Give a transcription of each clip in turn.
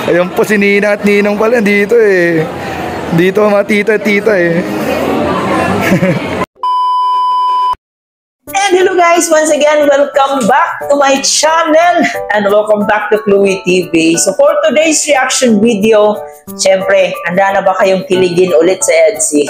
Ayun po si Nina at Ninong pala dito eh. Dito mga tita-tita eh. And hello guys, once again, welcome back to my channel and welcome back to Chloe TV. So for today's reaction video, syempre, handa na ba kayong kiligin ulit sa EDSI?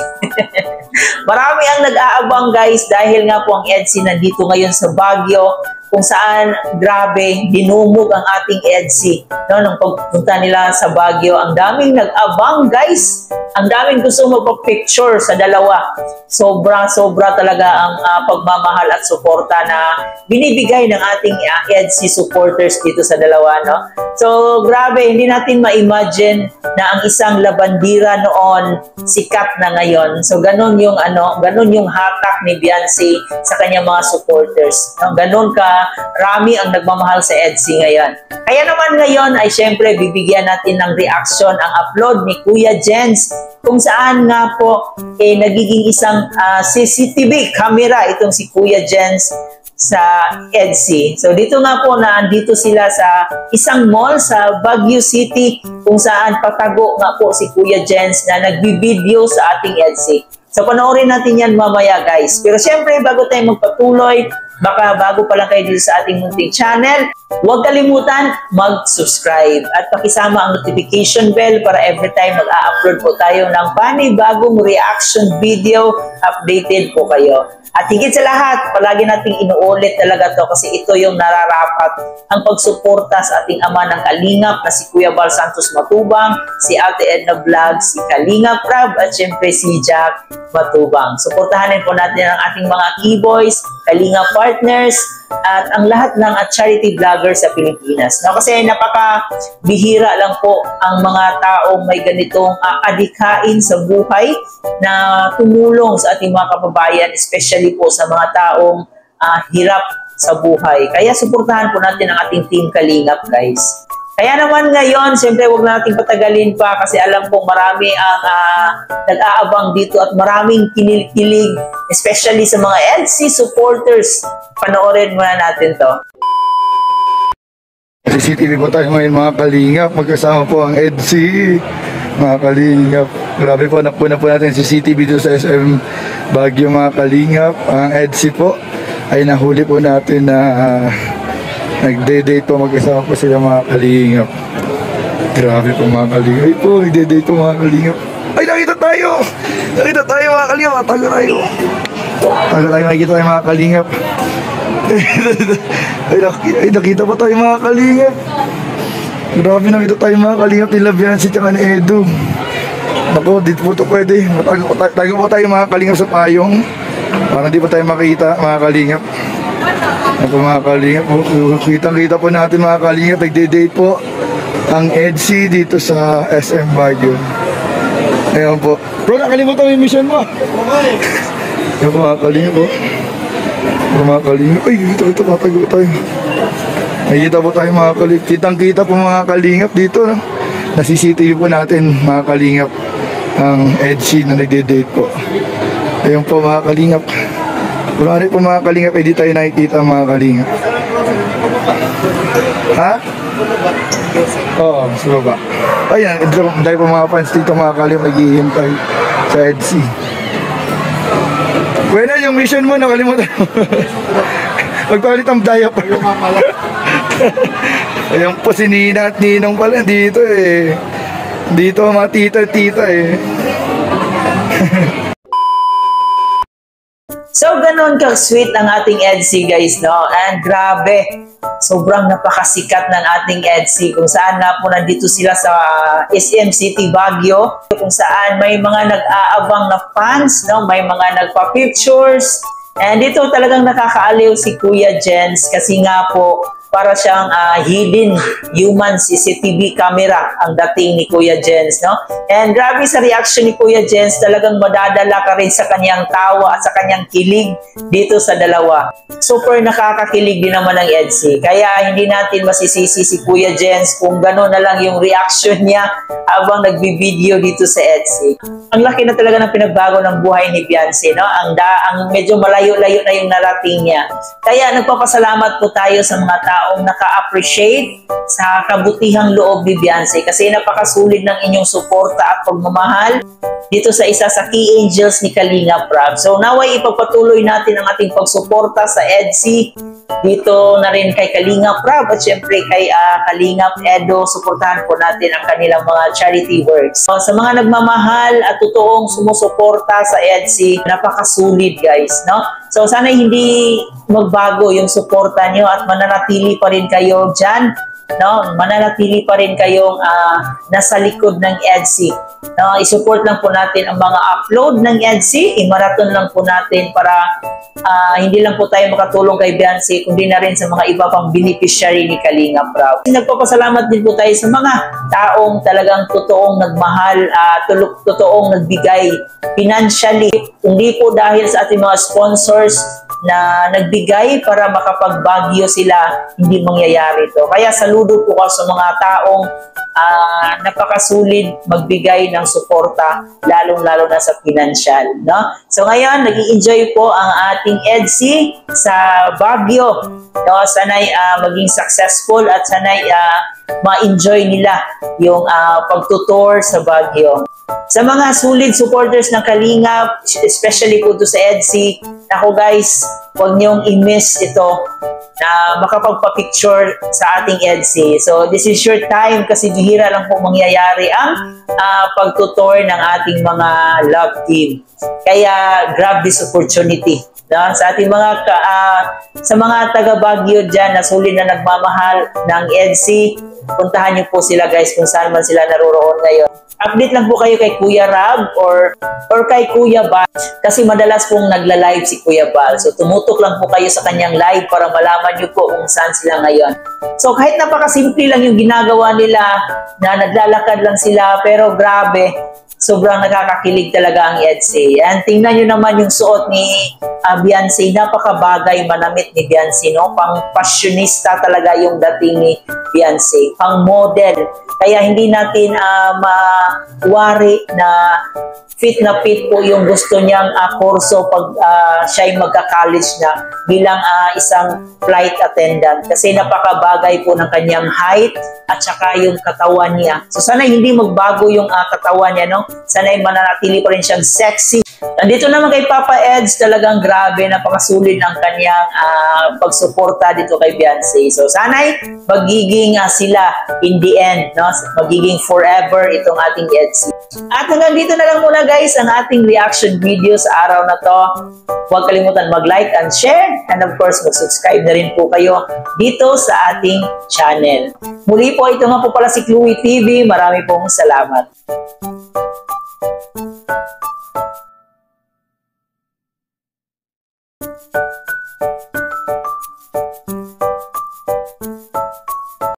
Marami ang nag-aabang guys dahil nga po ang EDSI nandito ngayon sa Baguio, kung saan grabe dinumog ang ating EDSI nung pagpunta nila sa Baguio. Ang daming nag-abang guys, ang daming gusto magpa-picture sa dalawa. Sobra talaga ang pagmamahal at suporta na binibigay ng ating EDSI supporters dito sa dalawa, no? So grabe, hindi natin ma-imagine na ang isang labandira noon sikat na ngayon. So ganun yung hatak ni Beyonce sa kanyang mga supporters. No? Ganun ka rami ang nagmamahal sa EDSI ngayon. Kaya naman ngayon ay syempre bibigyan natin ng reaction ang upload ni Kuya Jens, kung saan nga po nagiging isang CCTV camera itong si Kuya Jens sa EDSI. So dito nga po na andito sila sa isang mall sa Baguio City, kung saan patago nga po si Kuya Jens na nagbibideo sa ating EDSI. So panoorin natin yan mamaya guys. Pero syempre bago tayo magpatuloy, baka bago pa lang kayo dito sa ating munting channel, huwag kalimutan mag-subscribe at pakisama ang notification bell para every time mag-a-upload po tayo ng panibagong reaction video, updated po kayo. At higit sa lahat, palagi nating inuulit talaga to kasi ito yung nararapat, ang pagsuporta sa ating ama ng Kalingap na si Kuya Val Santos Matubang, si Ate Edna Vlog, si Kalingap Rab at syempre si Jack Matubang. Suportahanin po natin ang ating mga keyboys, Kalingap partners, at ang lahat ng charity vloggers sa Pilipinas. No, kasi napaka-bihira lang po ang mga taong may ganitong adikain sa buhay na tumulong sa ating mga kababayan, especially po sa mga taong hirap sa buhay. Kaya suportahan po natin ang ating Team Kalingap, guys. Kaya naman ngayon, siyempre huwag natin patagalin pa kasi alam kong marami ang nag-aabang dito at maraming kinilig, especially sa mga EDSI supporters. Panoorin muna natin to. CCTV po tayo ngayon mga Kalingap, magkasama po ang EDSI, mga Kalingap. Grabe po, napuna po natin CCTV dito sa SM Baguio mga Kalingap. Ang EDSI po ay nahuli po natin na nagde-date po, magkasama po sila mga Kalingap. Grabe po mga Kalingap. Ay po, nagde-date po mga Kalingap. Ay, nakita tayo! Nakita tayo mga Kalingap, tago tayo. Tago tayo, nakikita tayo mga Kalingap. Ay, nakita pa tayo mga Kalingap. Grabe, nakita tayo mga Kalingap nila Beyonce at ni Edu. Naku, dito po ito pwede. Tago po tayo mga Kalingap sa payong para di pa tayo makita mga Kalingap. Ako mga Kalingap, kitang-kita po natin mga Kalingap, nagde-date po ang EDSI dito sa SM Baguio. Ayan po. Bro, nakalimutan mo yung mission mo. Ayan po mga Kalingap po. Mga Kalingap, ay, ito, patago tayo. Nakikita po tayo mga Kalingap. Kitang-kita po mga Kalingap dito. No? Na CCTV po natin mga Kalingap ang EDSI na nagde-date po. Ayan po mga Kalingap. Kunwari po mga Kalingap, hindi tayo nakikita mga Kalingap. Ha? Oo, sa baba. Ayan, dahil po mga fans dito mga Kalingap, naghihintay sa EDSI. Bueno, yung mission mo, nakalimutan mo. Magpalit ang diaper. Ayan po si Nina at Ninong pala dito eh. Dito mga tita-tita eh. So, ganun ka-sweet ang ating EDSI guys, no? And grabe, sobrang napakasikat ng ating EDSI kung saan nga po nandito sila sa SM City Baguio, kung saan may mga nag-aabang na fans, no? May mga nagpa-pictures. And dito talagang nakakaaliw si Kuya Jens kasi nga po para siyang hidden human CCTV camera ang dating ni Kuya Jens, no? And grabe sa reaction ni Kuya Jens, talagang madadala ka rin sa kanyang tawa at sa kanyang kilig dito sa dalawa. Super nakakakilig din naman ng EDSI. Kaya hindi natin masisisi si Kuya Jens kung gano'n na lang yung reaction niya habang nagbibideo dito sa EDSI. Ang laki na talaga ng pinagbago ng buhay ni Beyonce, no? Ang medyo malayo-layo na yung narating niya. Kaya nagpapasalamat po tayo sa mga tao taong naka-appreciate sa kabutihang loob ni Beyonce kasi napakasulit ng inyong suporta at pagmamahal dito sa isa sa key angels ni Kalinga Prab. So naway ipagpatuloy natin ang ating pagsuporta sa EDC dito na rin kay Kalinga Prab at syempre kay Kalinga Edo. Suportahan po natin ang kanilang mga charity works. So, sa mga nagmamahal at totoong sumusuporta sa EDC, napakasulit guys, no? So sana hindi magbago yung suporta nyo at mananatili pa rin kayo dyan, no? Mananatili pa rin kayong nasa likod ng EDC. No, i-support lang po natin ang mga upload ng EDC, i-marathon lang po natin para hindi lang po tayo makatulong kay Beyonce, kundi na rin sa mga iba pang beneficiary ni Kalinga Prab. Nagpapasalamat din po tayo sa mga taong talagang totoong nagmahal, totoong nagbigay financially, hindi po dahil sa ating mga sponsors na nagbigay para makapagbagyo sila, hindi mangyayari ito. Kaya saludo po ko sa mga taong napakasulit magbigay ng suporta, lalong-lalo na sa financial, no? So ngayon, nag-i-enjoy po ang ating EDC sa Baguio. No? Sana'y maging successful at sana'y ma-enjoy nila yung pagtutour sa Baguio. Sa mga solid supporters ng Kalinga, especially po sa EDC, ako guys, huwag niyong i-miss ito na makapagpa-picture sa ating EDC. So this is your time kasi bihira lang po mangyayari ang pagtutour ng ating mga love team. Kaya grab this opportunity. No? Sa ating mga sa mga taga Baguio dyan na sulit na nagmamahal ng EDC, puntahan niyo po sila guys kung saan man sila naroroon ngayon. Update lang po kayo kay Kuya Rab or kay Kuya Bal kasi madalas pong nagla-live si Kuya Bal. So tumutok lang po kayo sa kanyang live para malaman niyo po kung saan sila ngayon. So kahit napakasimple lang yung ginagawa nila na naglalakad lang sila pero grabe, sobrang nakakakilig talaga ang EDC. And tingnan nyo naman yung suot ni Beyonce. Napakabagay, manamit ni Beyonce, no? Pang fashionista talaga yung dating ni Beyonce. Pang model. Kaya hindi natin mawari na fit po yung gusto niyang kurso pag siya'y magka-college na bilang isang flight attendant. Kasi napakabagay po ng kanyang height at saka yung katawan niya. So sana hindi magbago yung katawan niya, no? Sana mananatili pa rin siyang sexy. Nandito naman kay Papa Eds, talagang grabe, napakasulit ng kanyang pagsuporta dito kay Beyonce. So sana'y magiging sila in the end, no? Magiging forever itong ating EDC. At hanggang dito na lang muna guys ang ating reaction video sa araw na to. Huwag kalimutan mag-like and share and of course mag-subscribe na rin po kayo dito sa ating channel. Muli po, ito nga po pala si Chloe TV. Marami pong salamat.